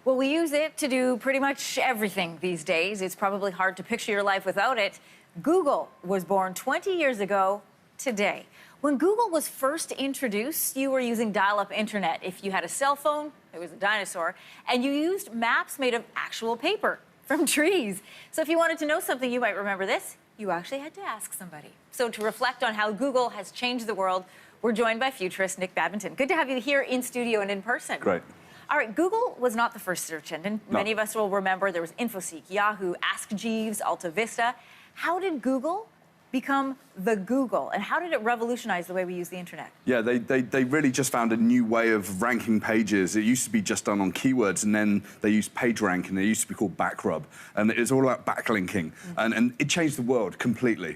Well, we use it to do pretty much everything these days. It's probably hard to picture your life without it. Google was born 20 years ago today. When Google was first introduced, you were using dial-up internet. If you had a cell phone, it was a dinosaur, and you used maps made of actual paper from trees. So if you wanted to know something, you might remember this. You actually had to ask somebody. So to reflect on how Google has changed the world, we're joined by Futurist Nik Badminton. Good to have you here in studio and in person. Great. All right, Google was not the first search engine. No. Many of us will remember there was InfoSeek, Yahoo, Ask Jeeves, Alta Vista. How did Google become the Google, and how did it revolutionize the way we use the internet? Yeah, they really just found a new way of ranking pages. It used to be just done on keywords, and then they used PageRank, and it used to be called backrub. And it was all about backlinking, and it changed the world completely.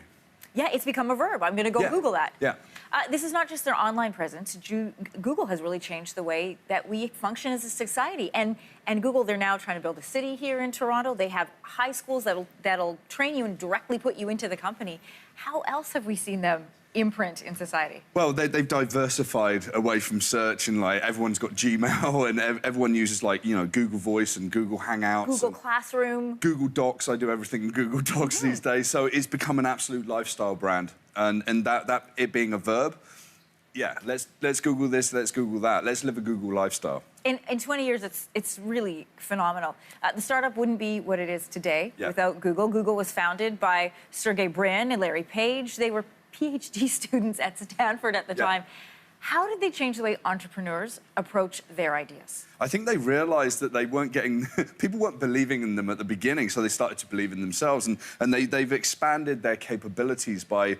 Yeah, it's become a verb. I'm going to go Google that. Yeah. This is not just their online presence. Google has really changed the way that we function as a society. And Google, they're now trying to build a city here in Toronto. They have high schools that'll train you and directly put you into the company. How else have we seen them imprint in society? Well, they've diversified away from search, and like everyone's got Gmail, and everyone uses Google Voice and Google Hangouts, Google Classroom, Google Docs. I do everything in Google Docs these days. So it's become an absolute lifestyle brand, and that it being a verb. Yeah, let's Google this, let's Google that, let's live a Google lifestyle. In 20 years, it's really phenomenal. The startup wouldn't be what it is today without Google. Google was founded by Sergey Brin and Larry Page. They were PhD students at Stanford at the time. How did they change the way entrepreneurs approach their ideas? I think they realized that they weren't getting... people weren't believing in them at the beginning, so they started to believe in themselves. And they've expanded their capabilities by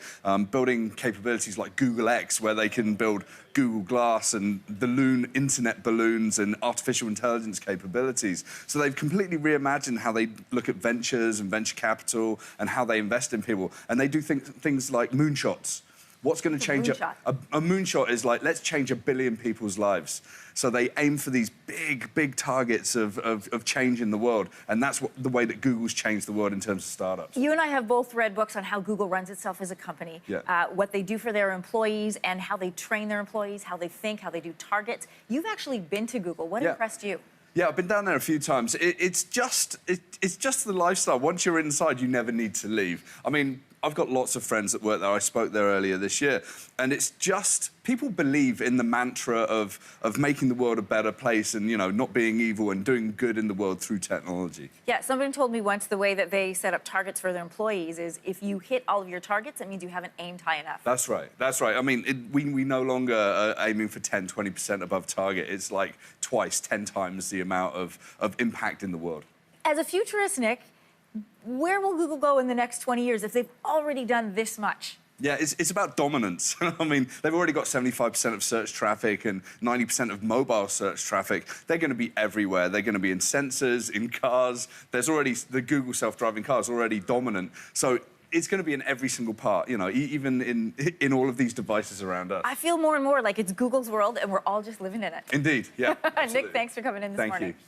building capabilities like Google X, where they can build Google Glass and internet balloons and artificial intelligence capabilities. So they've completely reimagined how they look at ventures and venture capital and how they invest in people. And they do things like moonshots. What's going to change it? A moonshot is like, let's change 1 billion people's lives. So they aim for these big targets of change in the world. And that's the way that Google's changed the world in terms of startups. You and I have both read books on how Google runs itself as a company, what they do for their employees and how they train their employees, how they think, how they do targets. You've actually been to Google. What impressed you? Yeah, I've been down there a few times. It's just the lifestyle. Once you're inside, you never need to leave. I mean, I've got lots of friends that work there. I spoke there earlier this year. And it's just, people believe in the mantra of making the world a better place and, not being evil and doing good in the world through technology. Yeah, somebody told me once the way that they set up targets for their employees is if you hit all of your targets, it means you haven't aimed high enough. That's right, that's right. I mean, we no longer are aiming for 10, 20% above target. It's like twice, 10 times the amount of impact in the world. As a futurist, Nick, where will Google go in the next 20 years if they've already done this much? Yeah, it's about dominance. I mean, they've already got 75% of search traffic and 90% of mobile search traffic. They're going to be everywhere. They're going to be in sensors, in cars. There's already the Google self-driving cars already dominant. So it's going to be in every single part, even in all of these devices around us. I feel more and more like it's Google's world and we're all just living in it. Indeed, yeah. Nick, thanks for coming in this morning. Thank you.